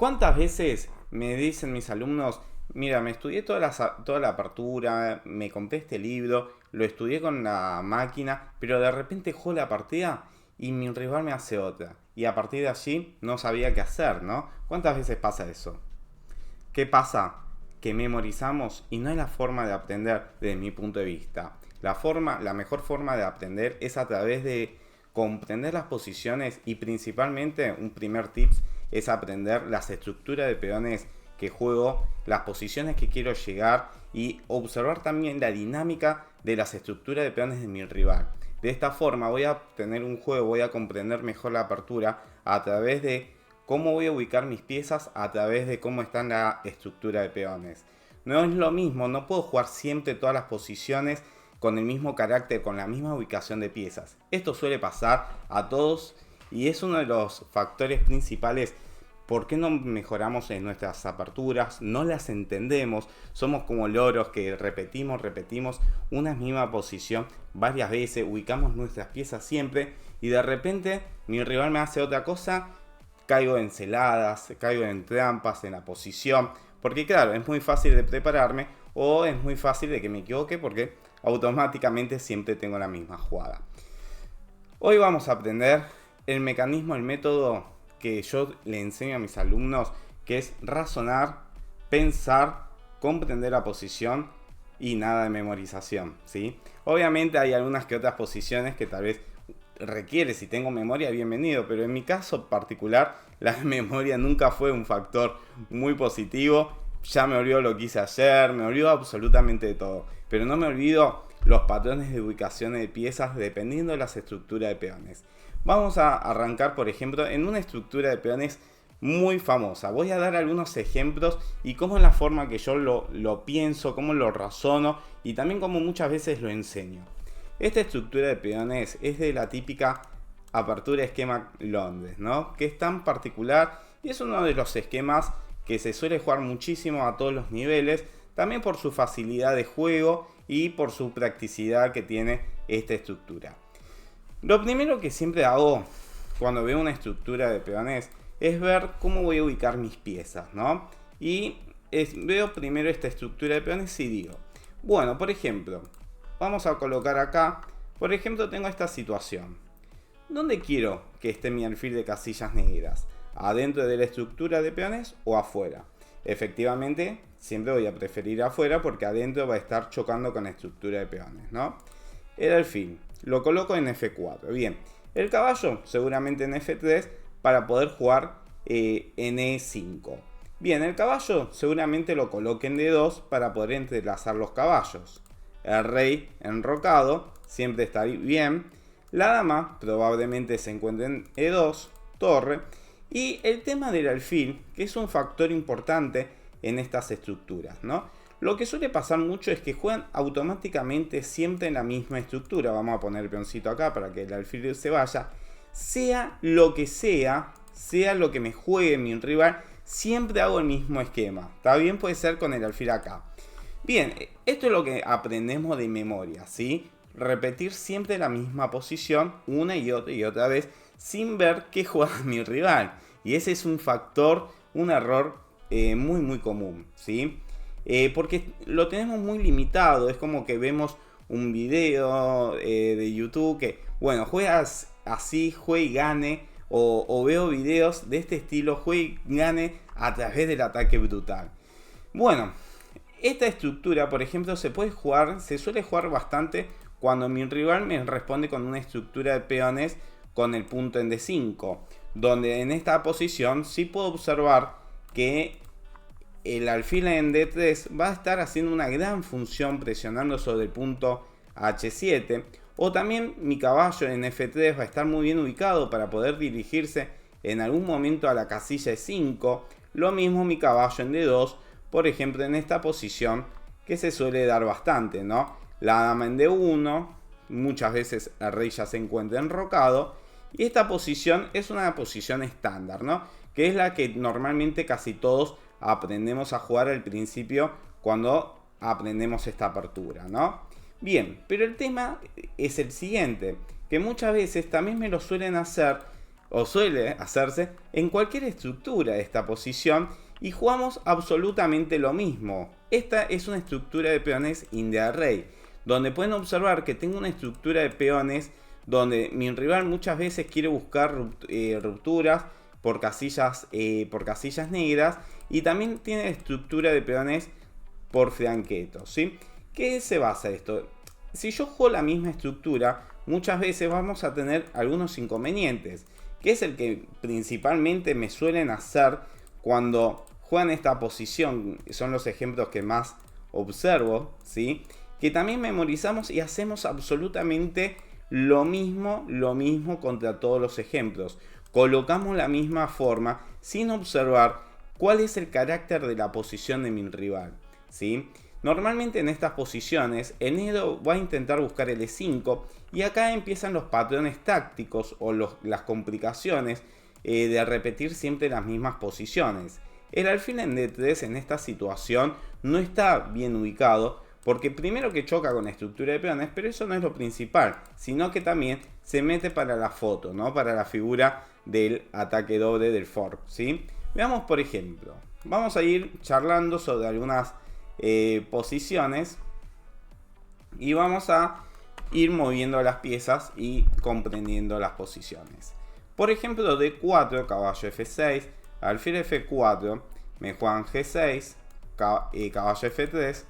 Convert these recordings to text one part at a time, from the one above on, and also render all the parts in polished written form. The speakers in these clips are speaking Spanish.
¿Cuántas veces me dicen mis alumnos, mira, me estudié toda la apertura, me compré este libro, lo estudié con la máquina, pero de repente juego la partida y mi rival me hace otra? Y a partir de allí no sabía qué hacer, ¿no? ¿Cuántas veces pasa eso? ¿Qué pasa? Que memorizamos y no es la forma de aprender desde mi punto de vista. La mejor forma de aprender es a través de comprender las posiciones y principalmente un primer tips es aprender las estructuras de peones que juego, las posiciones que quiero llegar y observar también la dinámica de las estructuras de peones de mi rival. De esta forma voy a tener un juego, voy a comprender mejor la apertura a través de cómo voy a ubicar mis piezas, a través de cómo está la estructura de peones. No es lo mismo, no puedo jugar siempre todas las posiciones con el mismo carácter, con la misma ubicación de piezas. Esto suele pasar a todos y es uno de los factores principales por qué no mejoramos en nuestras aperturas, no las entendemos, somos como loros que repetimos una misma posición varias veces, ubicamos nuestras piezas siempre y de repente mi rival me hace otra cosa, caigo en celadas, caigo en trampas, en la posición, porque claro, es muy fácil de prepararme o es muy fácil de que me equivoque porque automáticamente siempre tengo la misma jugada. Hoy vamos a aprender el mecanismo, el método que yo le enseño a mis alumnos, que es razonar, pensar, comprender la posición y nada de memorización, ¿sí? Obviamente hay algunas que otras posiciones que tal vez requiere, si tengo memoria, bienvenido, pero en mi caso particular la memoria nunca fue un factor muy positivo. Ya me olvido lo que hice ayer, me olvido absolutamente de todo, pero no me olvido los patrones de ubicación de piezas dependiendo de las estructuras de peones. Vamos a arrancar, por ejemplo, en una estructura de peones muy famosa. Voy a dar algunos ejemplos y cómo es la forma que yo lo pienso, cómo lo razono y también cómo muchas veces lo enseño. Esta estructura de peones es de la típica apertura esquema Londres, ¿no? Que es tan particular y es uno de los esquemas que se suele jugar muchísimo a todos los niveles, también por su facilidad de juego y por su practicidad que tiene esta estructura. Lo primero que siempre hago cuando veo una estructura de peones es ver cómo voy a ubicar mis piezas, ¿no? Y veo primero esta estructura de peones y digo, bueno, por ejemplo, vamos a colocar acá, por ejemplo, tengo esta situación. ¿Dónde quiero que esté mi alfil de casillas negras? ¿Adentro de la estructura de peones o afuera? Efectivamente, siempre voy a preferir afuera porque adentro va a estar chocando con la estructura de peones, ¿no? El alfil lo coloco en F4. Bien, el caballo seguramente en F3 para poder jugar en E5. Bien, el caballo seguramente lo coloque en D2 para poder entrelazar los caballos. El rey enrocado siempre está bien. La dama probablemente se encuentre en E2, torre. Y el tema del alfil, que es un factor importante en estas estructuras, ¿no? Lo que suele pasar mucho es que juegan automáticamente siempre en la misma estructura. Vamos a poner el peoncito acá para que el alfil se vaya. Sea lo que sea lo que me juegue mi rival, siempre hago el mismo esquema. También puede ser con el alfil acá. Bien, esto es lo que aprendemos de memoria, ¿sí? Repetir siempre la misma posición una y otra vez sin ver qué juega mi rival. Y ese es un factor, un error muy común, ¿sí? Porque lo tenemos muy limitado. Es como que vemos un video de YouTube que, bueno, juegas así, juegue y gane. O veo videos de este estilo, juegue y gane a través del ataque brutal. Bueno, esta estructura, por ejemplo, se suele jugar bastante cuando mi rival me responde con una estructura de peones con el punto en D5. Donde en esta posición sí puedo observar que el alfil en D3 va a estar haciendo una gran función presionando sobre el punto H7. O también mi caballo en F3 va a estar muy bien ubicado para poder dirigirse en algún momento a la casilla E5. Lo mismo mi caballo en D2, por ejemplo en esta posición que se suele dar bastante, ¿no? La dama en D1, muchas veces el rey ya se encuentra enrocado. Y esta posición es una posición estándar, ¿no? Que es la que normalmente casi todos aprendemos a jugar al principio cuando aprendemos esta apertura, ¿no? Bien, pero el tema es el siguiente, que muchas veces también me lo suelen hacer o suele hacerse en cualquier estructura de esta posición y jugamos absolutamente lo mismo. Esta es una estructura de peones in the array, donde pueden observar que tengo una estructura de peones donde mi rival muchas veces quiere buscar rupturas por casillas negras, y también tiene estructura de peones por flanquetos, ¿sí? ¿Qué se basa esto? Si yo juego la misma estructura, muchas veces vamos a tener algunos inconvenientes, que es el que principalmente me suelen hacer cuando juegan esta posición. Son los ejemplos que más observo, ¿sí? Que también memorizamos y hacemos absolutamente lo mismo contra todos los ejemplos. Colocamos la misma forma sin observar cuál es el carácter de la posición de mi rival, ¿sí? Normalmente en estas posiciones el negro va a intentar buscar el E5 y acá empiezan los patrones tácticos o las complicaciones de repetir siempre las mismas posiciones. El alfil en D3 en esta situación no está bien ubicado porque primero que choca con la estructura de peones, pero eso no es lo principal, sino que también se mete para la foto, ¿no? Para la figura del ataque doble del fork, ¿sí? Veamos por ejemplo, vamos a ir charlando sobre algunas posiciones y vamos a ir moviendo las piezas y comprendiendo las posiciones. Por ejemplo, D4, caballo F6, alfil F4, me juegan G6, caballo F3.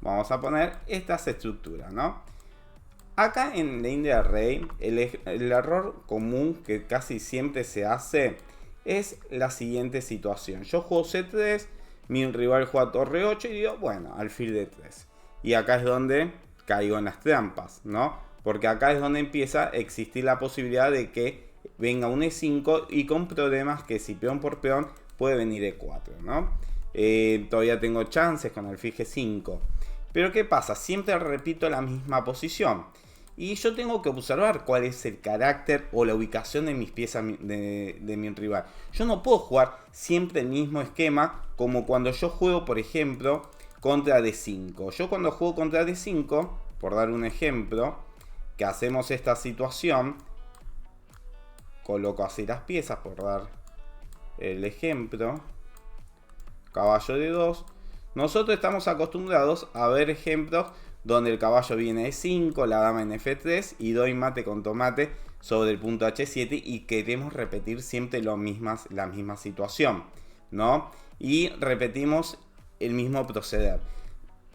Vamos a poner estas estructuras, ¿no? Acá en la in the array, el error común que casi siempre se hace es la siguiente situación. Yo juego C3, mi rival juega torre 8 y digo, bueno, alfil D3. Y acá es donde caigo en las trampas, ¿no? Porque acá es donde empieza a existir la posibilidad de que venga un E5 y con problemas que si peón por peón puede venir E4, ¿no? Todavía tengo chances con alfil G5. Pero ¿qué pasa? Siempre repito la misma posición. Y yo tengo que observar cuál es el carácter o la ubicación de mis piezas de mi rival. Yo no puedo jugar siempre el mismo esquema como cuando yo juego, por ejemplo, contra D5. Yo cuando juego contra D5, por dar un ejemplo, que hacemos esta situación, coloco así las piezas, por dar el ejemplo, caballo D2. Nosotros estamos acostumbrados a ver ejemplos donde el caballo viene E5, la dama en F3 y doy mate con tomate sobre el punto H7 y queremos repetir siempre la misma situación, ¿no? Y repetimos el mismo proceder.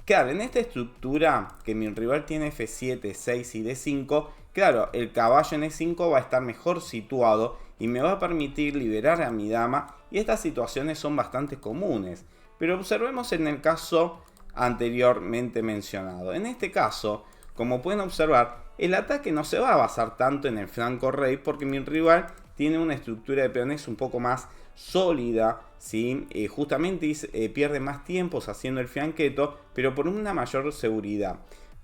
Claro, en esta estructura que mi rival tiene F7, 6 y D5, claro, el caballo en E5 va a estar mejor situado y me va a permitir liberar a mi dama, y estas situaciones son bastante comunes. Pero observemos en el caso anteriormente mencionado. En este caso, como pueden observar, el ataque no se va a basar tanto en el flanco rey porque mi rival tiene una estructura de peones un poco más sólida, ¿sí? Justamente pierde más tiempos haciendo el flanqueto, pero por una mayor seguridad.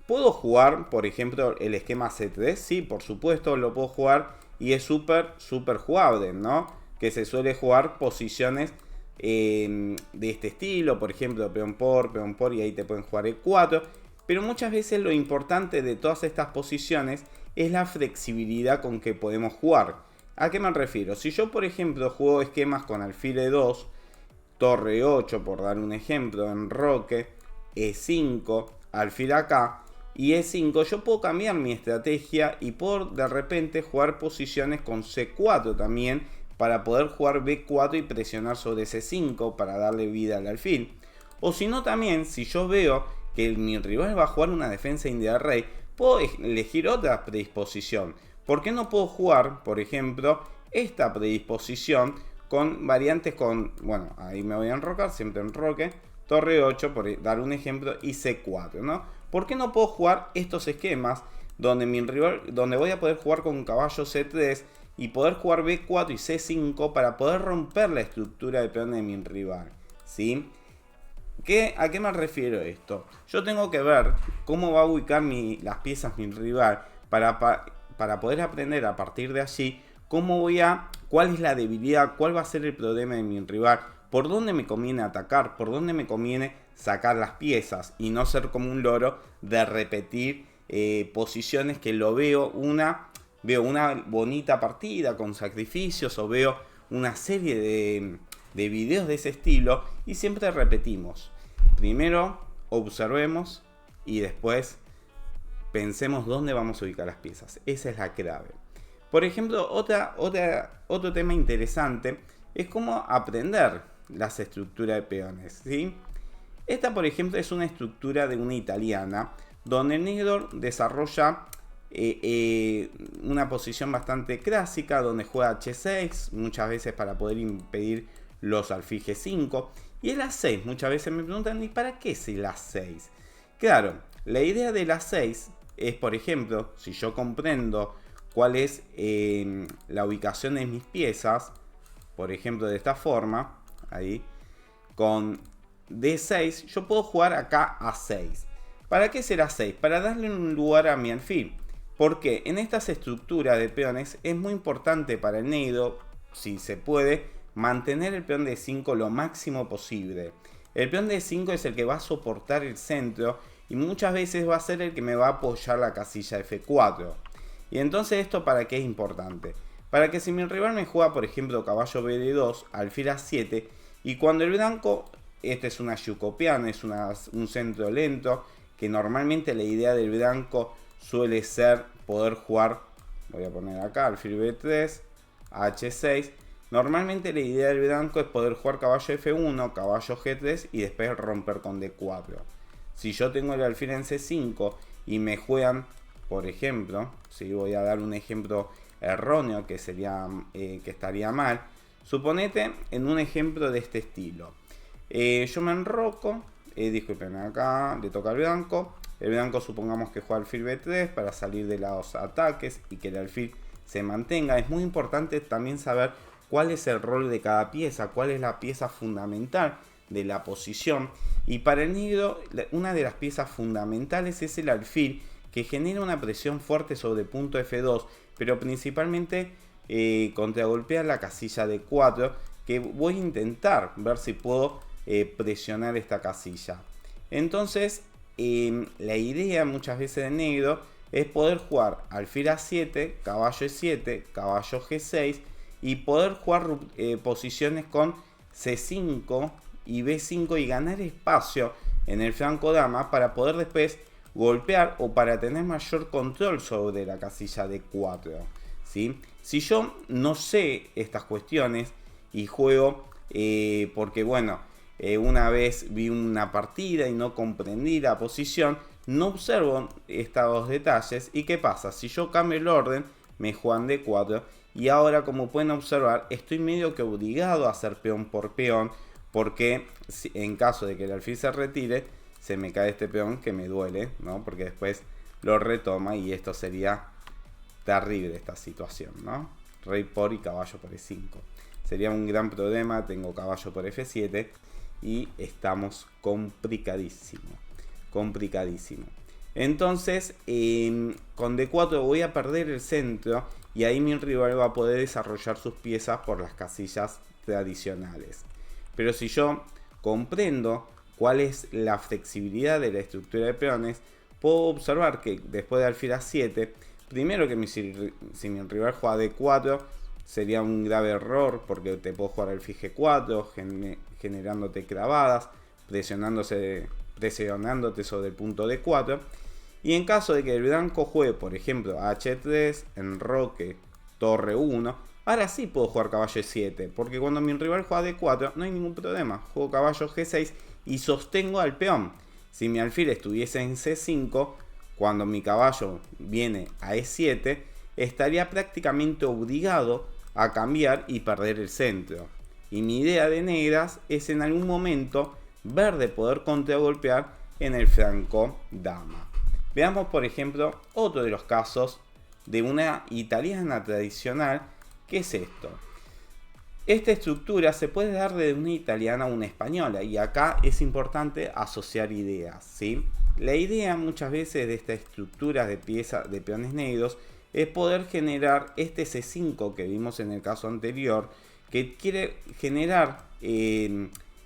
¿Puedo jugar, por ejemplo, el esquema C3? Sí, por supuesto, lo puedo jugar y es súper jugable, ¿no? Que se suele jugar posiciones de este estilo, por ejemplo, peón por, y ahí te pueden jugar E4. Pero muchas veces lo importante de todas estas posiciones es la flexibilidad con que podemos jugar. ¿A qué me refiero? Si yo, por ejemplo, juego esquemas con alfil E2, torre 8, por dar un ejemplo, enroque, E5, alfil acá y E5, yo puedo cambiar mi estrategia y puedo de repente jugar posiciones con C4 también, para poder jugar B4 y presionar sobre C5 para darle vida al alfil. O si no también, si yo veo que mi rival va a jugar una defensa in the array, puedo elegir otra predisposición. ¿Por qué no puedo jugar, por ejemplo, esta predisposición con variantes con, bueno, ahí me voy a enrocar, siempre enroque, torre 8, por dar un ejemplo, y C4, ¿no? ¿Por qué no puedo jugar estos esquemas donde mi rival, donde voy a poder jugar con caballo C3 y poder jugar B4 y C5 para poder romper la estructura de peón de mi rival, ¿sí? ¿A qué me refiero esto? Yo tengo que ver cómo va a ubicar las piezas mi rival para poder aprender a partir de allí cuál es la debilidad, cuál va a ser el problema de mi rival, por dónde me conviene atacar, por dónde me conviene sacar las piezas y no ser como un loro de repetir posiciones que lo veo una veo una bonita partida con sacrificios o veo una serie de videos de ese estilo y siempre repetimos. Primero observemos y después pensemos dónde vamos a ubicar las piezas. Esa es la clave. Por ejemplo, otro tema interesante es cómo aprender las estructuras de peones, ¿sí? Esta, por ejemplo, es una estructura de una italiana donde el negro desarrolla una posición bastante clásica donde juega h6 muchas veces para poder impedir los alfil g5 y el a6. Muchas veces me preguntan, ¿y para qué es el a6? Claro, la idea del a6 es, por ejemplo, si yo comprendo cuál es la ubicación de mis piezas, por ejemplo de esta forma, ahí, con d6, yo puedo jugar acá a6. ¿Para qué será 6? Para darle un lugar a mi alfil. Porque en estas estructuras de peones es muy importante para el negro, si se puede, mantener el peón de 5 lo máximo posible. El peón de 5 es el que va a soportar el centro y muchas veces va a ser el que me va a apoyar la casilla F4. Y entonces esto para qué es importante. Para que si mi rival me juega, por ejemplo, caballo BD2, alfil A7, y cuando el blanco, este es una yucopiana, es un centro lento, que normalmente la idea del blanco suele ser poder jugar, voy a poner acá, alfil B3, H6. Normalmente la idea del blanco es poder jugar caballo F1, caballo G3 y después romper con D4. Si yo tengo el alfil en C5 y me juegan, por ejemplo, si voy a dar un ejemplo erróneo que estaría mal, suponete en un ejemplo de este estilo. Yo me enroco, disculpen, acá le toca al blanco. El blanco supongamos que juega alfil B3 para salir de los ataques y que el alfil se mantenga. Es muy importante también saber cuál es el rol de cada pieza, cuál es la pieza fundamental de la posición. Y para el negro, una de las piezas fundamentales es el alfil, que genera una presión fuerte sobre el punto F2, pero principalmente contragolpea la casilla D4, que voy a intentar ver si puedo presionar esta casilla. Entonces, la idea muchas veces de negro es poder jugar alfil A7, caballo E7, caballo G6 y poder jugar posiciones con C5 y B5 y ganar espacio en el flanco dama para poder después golpear o para tener mayor control sobre la casilla D4, ¿sí? Si yo no sé estas cuestiones y juego porque bueno, una vez vi una partida y no comprendí la posición, no observo estos detalles y ¿qué pasa? Si yo cambio el orden, me juegan D4 y ahora, como pueden observar, estoy medio que obligado a hacer peón por peón porque en caso de que el alfil se retire, se me cae este peón que me duele, ¿no? Porque después lo retoma y esto sería terrible esta situación, ¿no? Rey por y caballo por E5. Sería un gran problema, tengo caballo por F7 y estamos complicadísimo. Entonces, con D4 voy a perder el centro y ahí mi rival va a poder desarrollar sus piezas por las casillas tradicionales. Pero si yo comprendo cuál es la flexibilidad de la estructura de peones, puedo observar que después de alfil A7, primero que si mi rival juega D4, sería un grave error porque te puedo jugar alfil G4, generándote clavadas, presionándote sobre el punto D4. Y en caso de que el blanco juegue, por ejemplo, H3, enroque, torre 1, ahora sí puedo jugar caballo E7, porque cuando mi rival juega D4 no hay ningún problema. Juego caballo G6 y sostengo al peón. Si mi alfil estuviese en C5, cuando mi caballo viene a E7, estaría prácticamente obligado a cambiar y perder el centro. Y mi idea de negras es en algún momento ver de poder contragolpear en el flanco dama. Veamos, por ejemplo, otro de los casos de una italiana tradicional. ¿Qué es esto? Esta estructura se puede dar de una italiana a una española y acá es importante asociar ideas, ¿sí? La idea muchas veces de esta estructura de piezas de peones negros es poder generar este C5 que vimos en el caso anterior, que quiere generar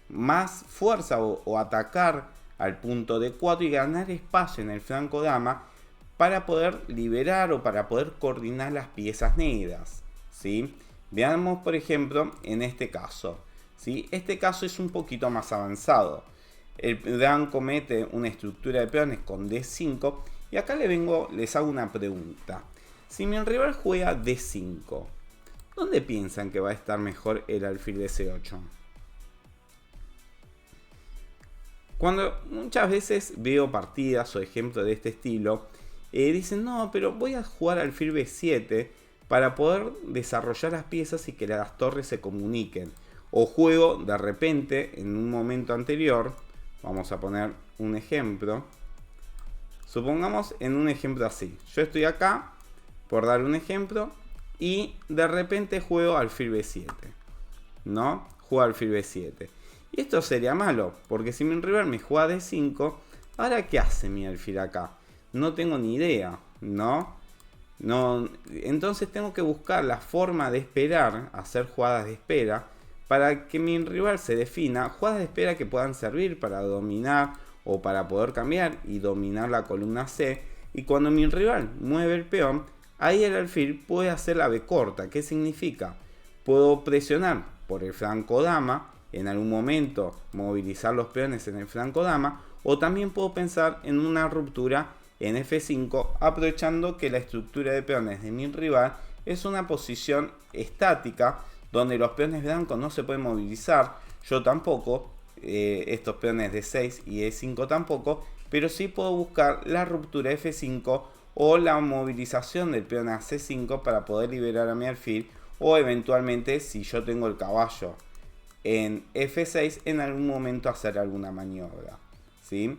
más fuerza o atacar al punto D4 y ganar espacio en el flanco dama para poder liberar o para poder coordinar las piezas negras, ¿sí? Veamos por ejemplo en este caso, ¿sí? Este caso es un poquito más avanzado. El blanco mete una estructura de peones con D5 y acá les hago una pregunta. Si mi rival juega D5, ¿dónde piensan que va a estar mejor el alfil de C8? Cuando muchas veces veo partidas o ejemplos de este estilo, dicen, no, pero voy a jugar alfil B7 para poder desarrollar las piezas y que las torres se comuniquen. O juego de repente en un momento anterior, vamos a poner un ejemplo. Supongamos en un ejemplo así. Yo estoy acá, por dar un ejemplo, y de repente juego alfil B7. ¿No? Juego alfil B7. Y esto sería malo, porque si mi rival me juega D5, ¿ahora qué hace mi alfil acá? No tengo ni idea, ¿no? Entonces tengo que buscar la forma de esperar, hacer jugadas de espera, para que mi rival se defina, jugadas de espera que puedan servir para dominar o para poder cambiar y dominar la columna C. Y cuando mi rival mueve el peón, ahí el alfil puede hacer la B corta. ¿Qué significa? Puedo presionar por el flanco dama, en algún momento movilizar los peones en el flanco dama, o también puedo pensar en una ruptura en F5, aprovechando que la estructura de peones de mi rival es una posición estática, donde los peones blancos no se pueden movilizar, yo tampoco, estos peones de 6 y E5 tampoco, pero sí puedo buscar la ruptura F5 o la movilización del peón a C5 para poder liberar a mi alfil, o eventualmente si yo tengo el caballo en F6 en algún momento hacer alguna maniobra, ¿sí?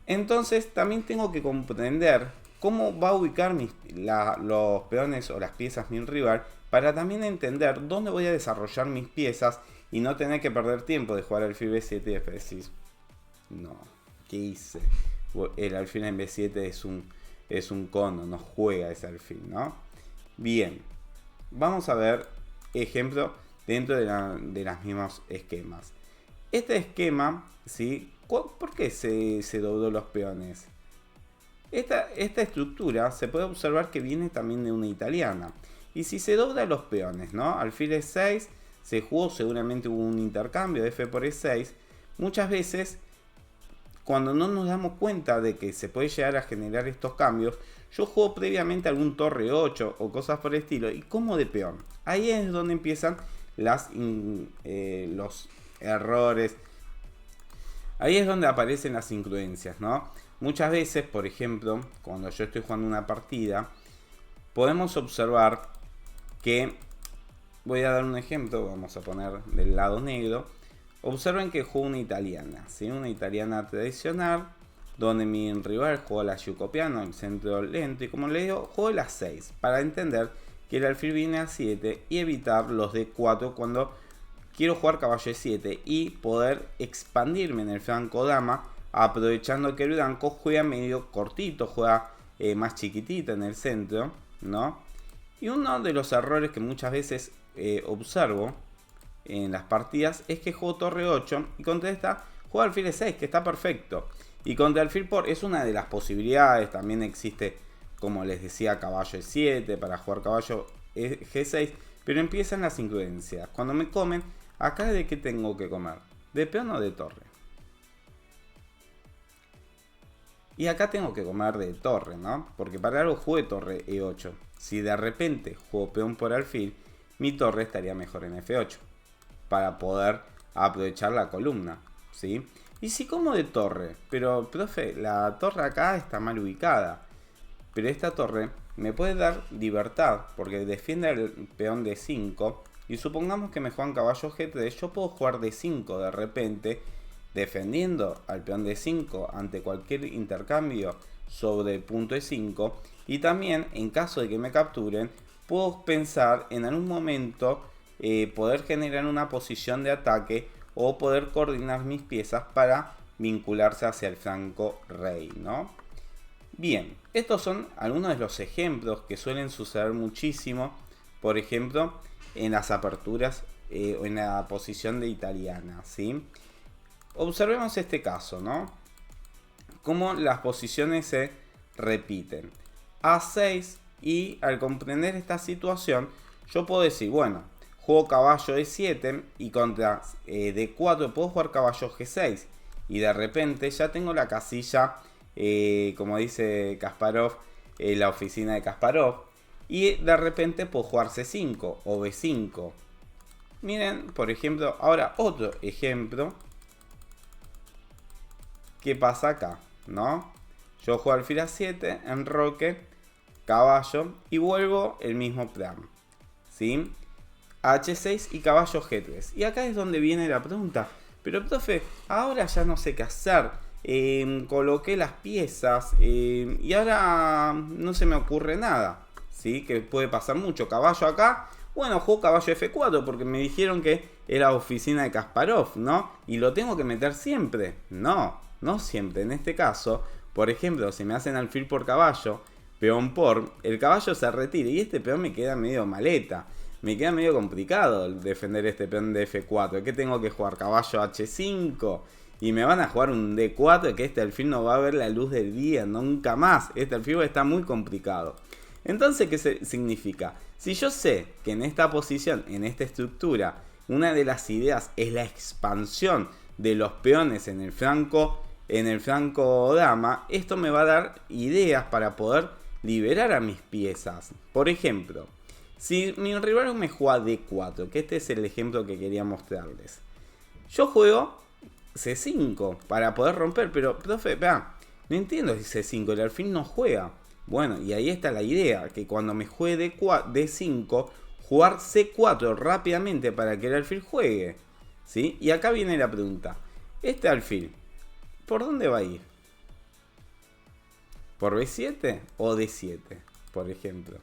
Entonces también tengo que comprender cómo va a ubicar los peones o las piezas mi rival, para también entender dónde voy a desarrollar mis piezas y no tener que perder tiempo de jugar alfil B7 y después decir, no, ¿qué hice? El alfil en B7 es un cono, no juega ese alfil, ¿no? Bien, vamos a ver ejemplo dentro de los mismos esquemas. Este esquema, ¿sí? ¿Por qué se dobló los peones? Esta estructura se puede observar que viene también de una italiana. Y si se dobla los peones, ¿no? Alfil E6, se jugó, seguramente hubo un intercambio de F por E6. Muchas veces, cuando no nos damos cuenta de que se puede llegar a generar estos cambios, yo juego previamente algún torre 8 o cosas por el estilo y como de peón. Ahí es donde empiezan los errores. Ahí es donde aparecen las incongruencias, ¿no? Muchas veces, por ejemplo, cuando yo estoy jugando una partida, podemos observar que, voy a dar un ejemplo, vamos a poner del lado negro. Observen que juego una italiana, ¿sí? Una italiana tradicional, donde mi rival juega la Yucopiano, el centro lento, y como les digo, juego la 6, para entender que el alfil viene a 7 y evitar los D4 cuando quiero jugar caballo E7 y poder expandirme en el flanco dama, aprovechando que el blanco juega medio cortito, juega más chiquitito en el centro, ¿no? Y uno de los errores que muchas veces observo en las partidas es que juego torre 8 y contra esta juego alfil E6, que está perfecto. Y contra alfil por es una de las posibilidades. También existe, como les decía, caballo E7 para jugar caballo G6. Pero empiezan las incongruencias. Cuando me comen, acá de qué tengo que comer, de peón o de torre. Y acá tengo que comer de torre, ¿no? Porque para algo jugué torre E8. Si de repente juego peón por alfil, mi torre estaría mejor en F8. Para poder aprovechar la columna, ¿sí? Y si como de torre, pero profe, la torre acá está mal ubicada. Pero esta torre me puede dar libertad, porque defiende el peón de 5. Y supongamos que me juegan caballo G3, yo puedo jugar de 5 de repente, defendiendo al peón de 5 ante cualquier intercambio sobre el punto E5. Y también, en caso de que me capturen, puedo pensar en algún momento poder generar una posición de ataque o poder coordinar mis piezas para vincularse hacia el flanco rey, ¿no? Bien, estos son algunos de los ejemplos que suelen suceder muchísimo, por ejemplo, en las aperturas o en la posición de italiana, ¿sí? Observemos este caso, ¿no? Cómo las posiciones se repiten. A6, y al comprender esta situación, yo puedo decir, bueno, juego caballo E7 y contra D4 puedo jugar caballo G6. Y de repente ya tengo la casilla, como dice Kasparov, la oficina de Kasparov. Y de repente puedo jugar C5 o B5. Miren, por ejemplo, ahora otro ejemplo. ¿Qué pasa acá? ¿No? Yo juego alfil A7, enroque, caballo y vuelvo el mismo plan. ¿Sí? H6 y caballo G3. Y acá es donde viene la pregunta. Pero profe, ahora ya no sé qué hacer. Coloqué las piezas y ahora no se me ocurre nada. ¿Sí? Que puede pasar mucho. Caballo acá. Bueno, juego caballo F4 porque me dijeron que era oficina de Kasparov, ¿no? Y lo tengo que meter siempre. No, no siempre. En este caso, por ejemplo, si me hacen alfil por caballo, peón por, el caballo se retira y este peón me queda medio maleta. Me queda medio complicado defender este peón de F4. ¿Qué tengo que jugar? Caballo H5. Y me van a jugar un D4 que este alfil no va a ver la luz del día nunca más. Este alfil está muy complicado. Entonces, ¿qué significa? Si yo sé que en esta posición, en esta estructura, una de las ideas es la expansión de los peones en el flanco dama, esto me va a dar ideas para poder liberar a mis piezas. Por ejemplo, si mi rival me juega D4, que este es el ejemplo que quería mostrarles, yo juego C5 para poder romper, pero profe, no entiendo si C5, el alfil no juega. Bueno, y ahí está la idea, que cuando me juegue D5, jugar C4 rápidamente para que el alfil juegue. ¿Sí? Y acá viene la pregunta, este alfil, ¿por dónde va a ir? ¿Por B7 o D7, por ejemplo?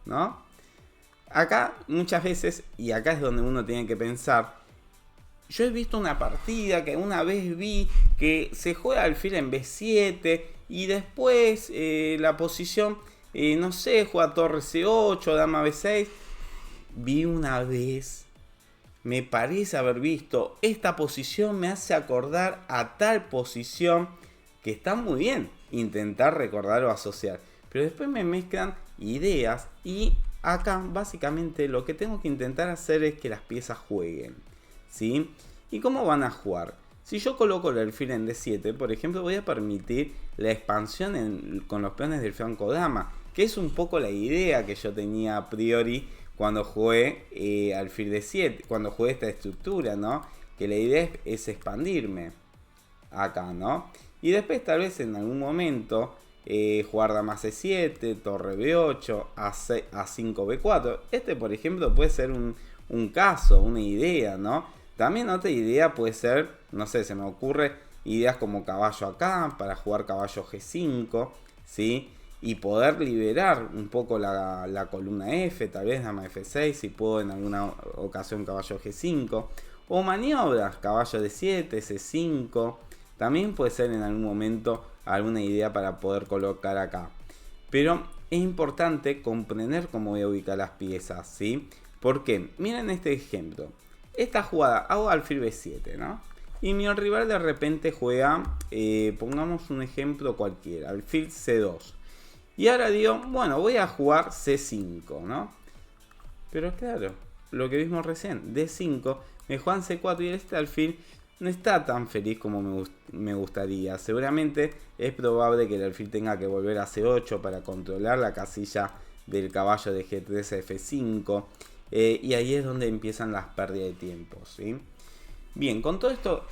¿No? Acá muchas veces, y acá es donde uno tiene que pensar, yo he visto una partida que una vez vi que se juega alfil en B7 y después la posición, no sé, juega torre C8, dama B6. Vi una vez, me parece haber visto, esta posición me hace acordar a tal posición que está muy bien intentar recordar o asociar. Pero después me mezclan ideas y acá básicamente lo que tengo que intentar hacer es que las piezas jueguen. ¿Sí? ¿Y cómo van a jugar? Si yo coloco el alfil en D7, por ejemplo, voy a permitir la expansión con los peones del flanco dama, que es un poco la idea que yo tenía a priori cuando jugué alfil D7, cuando jugué esta estructura, ¿no? Que la idea es expandirme acá, ¿no? Y después tal vez en algún momento jugar dama C7, torre B8, A5, B4. Este, por ejemplo, puede ser un caso, una idea, ¿no? También otra idea puede ser, no sé, se me ocurre ideas como caballo acá, para jugar caballo G5, ¿sí? Y poder liberar un poco la columna F, tal vez dama F6, si puedo en alguna ocasión caballo G5. O maniobras, caballo D7, C5. También puede ser en algún momento alguna idea para poder colocar acá. Pero es importante comprender cómo voy a ubicar las piezas, ¿sí? ¿Por qué? Miren este ejemplo. Esta jugada, hago alfil B7, ¿no? Y mi rival de repente juega, pongamos un ejemplo cualquiera, alfil C2. Y ahora digo, bueno, voy a jugar C5, ¿no? Pero claro, lo que vimos recién, D5, me juegan C4 y este alfil no está tan feliz como me gustaría. Seguramente es probable que el alfil tenga que volver a C8 para controlar la casilla del caballo de G3 a F5. Y ahí es donde empiezan las pérdidas de tiempo, ¿sí? Bien, con todo esto,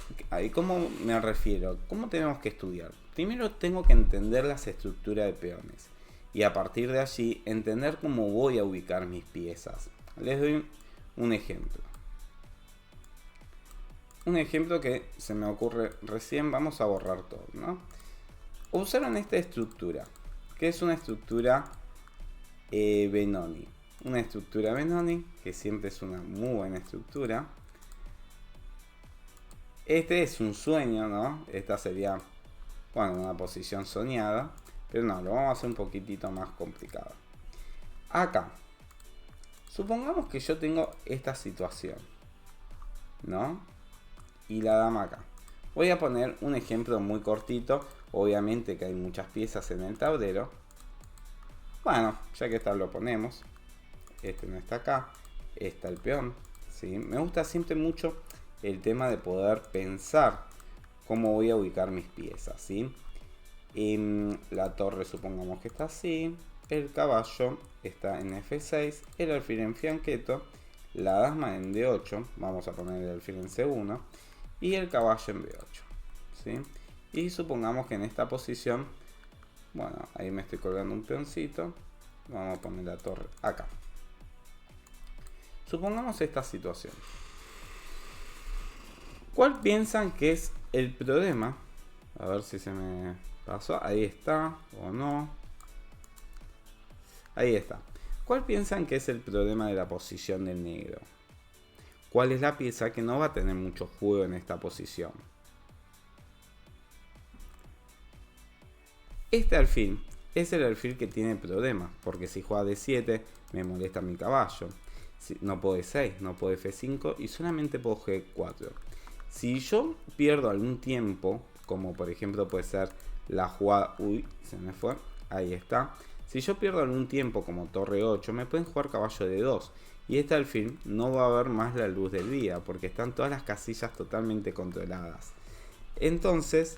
¿cómo me refiero? ¿Cómo tenemos que estudiar? Primero tengo que entender las estructuras de peones. Y a partir de allí, entender cómo voy a ubicar mis piezas. Les doy un ejemplo. Un ejemplo que se me ocurre recién, vamos a borrar todo, ¿no? Observen esta estructura, que es una estructura Benoni. Una estructura Benoni, que siempre es una muy buena estructura. Este es un sueño, ¿no? Esta sería, bueno, una posición soñada. Pero no, lo vamos a hacer un poquitito más complicado. Acá, supongamos que yo tengo esta situación, ¿no? Y la dama acá. Voy a poner un ejemplo muy cortito. Obviamente que hay muchas piezas en el tablero. Bueno, ya que está lo ponemos. Este no está acá. Está el peón. ¿Sí? Me gusta siempre mucho el tema de poder pensar cómo voy a ubicar mis piezas. ¿Sí? La torre supongamos que está así. El caballo está en F6. El alfil en fianqueto. La dama en D8. Vamos a poner el alfil en C1. Y el caballo en B8. ¿Sí? Y supongamos que en esta posición, bueno, ahí me estoy colgando un peoncito. Vamos a poner la torre acá. Supongamos esta situación. ¿Cuál piensan que es el problema? A ver si se me pasó. Ahí está o no. Ahí está. ¿Cuál piensan que es el problema de la posición del negro? ¿Cuál es la pieza que no va a tener mucho juego en esta posición? Este alfil es el alfil que tiene problemas, porque si juega D7 me molesta mi caballo. No puedo E6, no puedo F5 y solamente puedo G4. Si yo pierdo algún tiempo, como por ejemplo puede ser la jugada... Uy, se me fue. Ahí está. Si yo pierdo algún tiempo como torre 8, me pueden jugar caballo D2. Y este alfil no va a ver más la luz del día, porque están todas las casillas totalmente controladas. Entonces,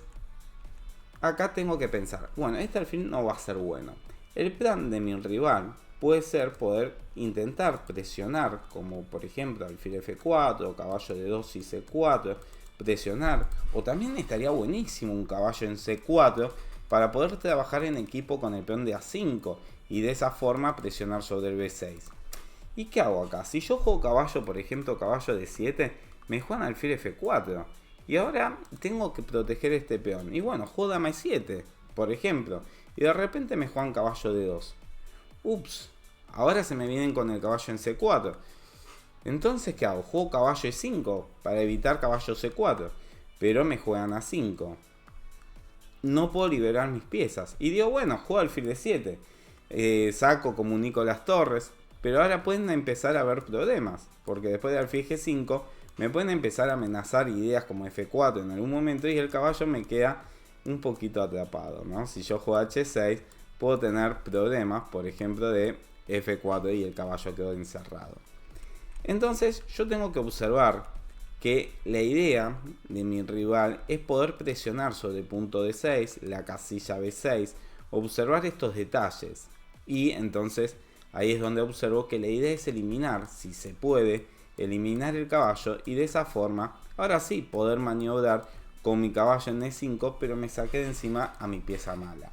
acá tengo que pensar, bueno, este alfil no va a ser bueno. El plan de mi rival puede ser poder intentar presionar, como por ejemplo alfil F4, caballo D2 y C4, presionar. O también estaría buenísimo un caballo en C4 para poder trabajar en equipo con el peón de A5 y de esa forma presionar sobre el B6. ¿Y qué hago acá? Si yo juego caballo, por ejemplo, caballo D7, me juegan alfil F4. Y ahora tengo que proteger este peón. Y bueno, juego dama E7, por ejemplo. Y de repente me juegan caballo D2. Ups, ahora se me vienen con el caballo en C4. Entonces, ¿qué hago? Juego caballo E5 para evitar caballo C4. Pero me juegan A5. No puedo liberar mis piezas. Y digo, bueno, juego alfil D7. Saco, comunico las torres. Pero ahora pueden empezar a haber problemas. Porque después de alfil G5 me pueden empezar a amenazar ideas como F4 en algún momento. Y el caballo me queda un poquito atrapado, ¿no? Si yo juego H6 puedo tener problemas, por ejemplo, de F4 y el caballo quedó encerrado. Entonces yo tengo que observar que la idea de mi rival es poder presionar sobre el punto D6, la casilla B6, observar estos detalles. Y entonces ahí es donde observo que la idea es eliminar, si se puede, eliminar el caballo y de esa forma, ahora sí, poder maniobrar con mi caballo en E5, pero me saqué de encima a mi pieza mala.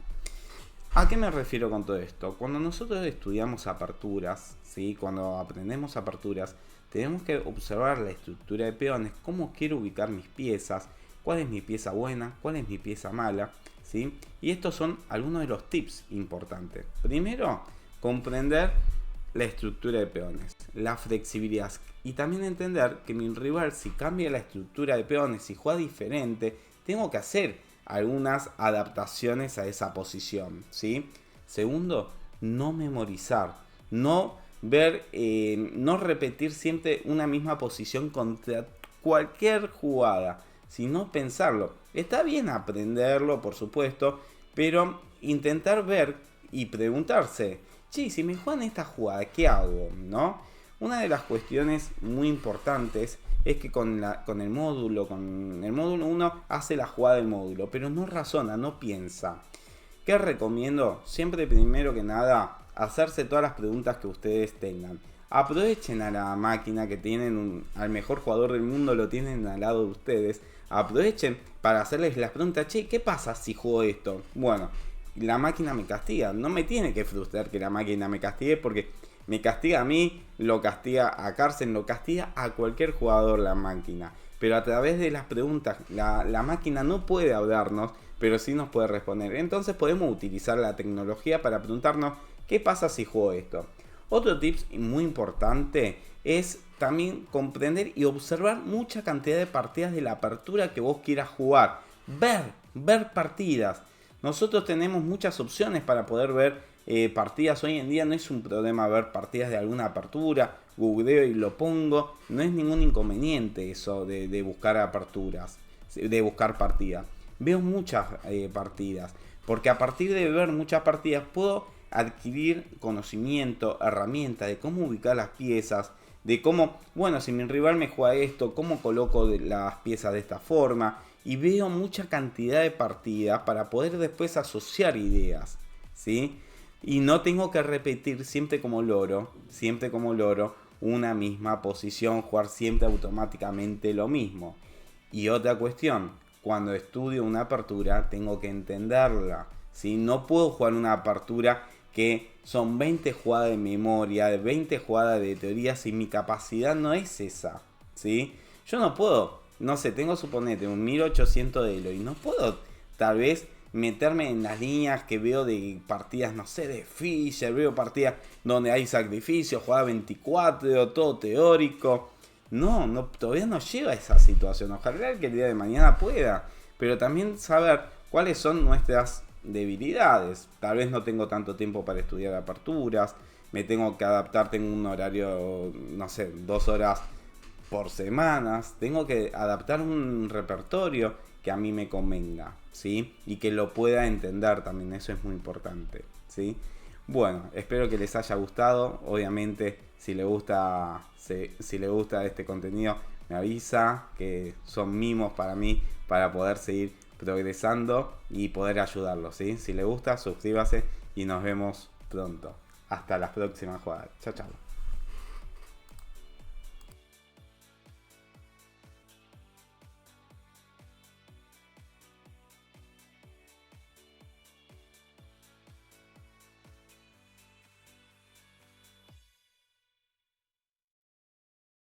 ¿A qué me refiero con todo esto? Cuando nosotros estudiamos aperturas, ¿sí? Cuando aprendemos aperturas, tenemos que observar la estructura de peones, cómo quiero ubicar mis piezas, cuál es mi pieza buena, cuál es mi pieza mala, ¿sí? Y estos son algunos de los tips importantes. Primero, comprender la estructura de peones, la flexibilidad y también entender que mi rival, si cambia la estructura de peones, si juega diferente, tengo que hacer algunas adaptaciones a esa posición, ¿sí? Segundo, no memorizar, no ver, no repetir siempre una misma posición contra cualquier jugada, sino pensarlo. Está bien aprenderlo, por supuesto, pero intentar ver y preguntarse, sí, si me juegan esta jugada, ¿qué hago? ¿No? Una de las cuestiones muy importantes es que con el módulo 1 hace la jugada del módulo, pero no razona, no piensa. ¿Qué recomiendo? Siempre primero que nada, hacerse todas las preguntas que ustedes tengan. Aprovechen a la máquina que tienen, al mejor jugador del mundo lo tienen al lado de ustedes. Aprovechen para hacerles las preguntas, che, ¿qué pasa si juego esto? Bueno, la máquina me castiga. No me tiene que frustrar que la máquina me castigue porque me castiga a mí, lo castiga a Carsten, lo castiga a cualquier jugador la máquina. Pero a través de las preguntas, la máquina no puede hablarnos, pero sí nos puede responder. Entonces podemos utilizar la tecnología para preguntarnos, ¿qué pasa si juego esto? Otro tip muy importante es también comprender y observar mucha cantidad de partidas de la apertura que vos quieras jugar. Ver partidas. Nosotros tenemos muchas opciones para poder ver partidas. Hoy en día no es un problema ver partidas de alguna apertura. Googleo y lo pongo. No es ningún inconveniente eso de buscar aperturas, de buscar partidas. veo muchas partidas. Porque a partir de ver muchas partidas puedo adquirir conocimiento, herramientas de cómo ubicar las piezas, de cómo, bueno, si mi rival me juega esto, cómo coloco las piezas de esta forma. Y veo mucha cantidad de partidas para poder después asociar ideas, ¿sí? Y no tengo que repetir siempre como loro, una misma posición, jugar siempre automáticamente lo mismo. Y otra cuestión, cuando estudio una apertura tengo que entenderla, ¿sí? No puedo jugar una apertura que son 20 jugadas de memoria, 20 jugadas de teoría, si mi capacidad no es esa, ¿sí? Yo no puedo, no sé, tengo suponete un 1800 de Elo y no puedo tal vez meterme en las líneas que veo de partidas, no sé, de Fischer, veo partidas donde hay sacrificio, jugada 24, todo teórico. No, todavía no lleva a esa situación. Ojalá que el día de mañana pueda. Pero también saber cuáles son nuestras debilidades. Tal vez no tengo tanto tiempo para estudiar aperturas. Me tengo que adaptar, tengo un horario, no sé, 2 horas por semanas. Tengo que adaptar un repertorio que a mí me convenga, ¿sí? Y que lo pueda entender también. Eso es muy importante, ¿sí? Bueno, espero que les haya gustado. Obviamente, si les gusta, si les gusta este contenido, me avisa, que son mimos para mí para poder seguir progresando y poder ayudarlos, ¿sí? Si les gusta, suscríbase y nos vemos pronto. Hasta la próxima jugada. Chao, chao.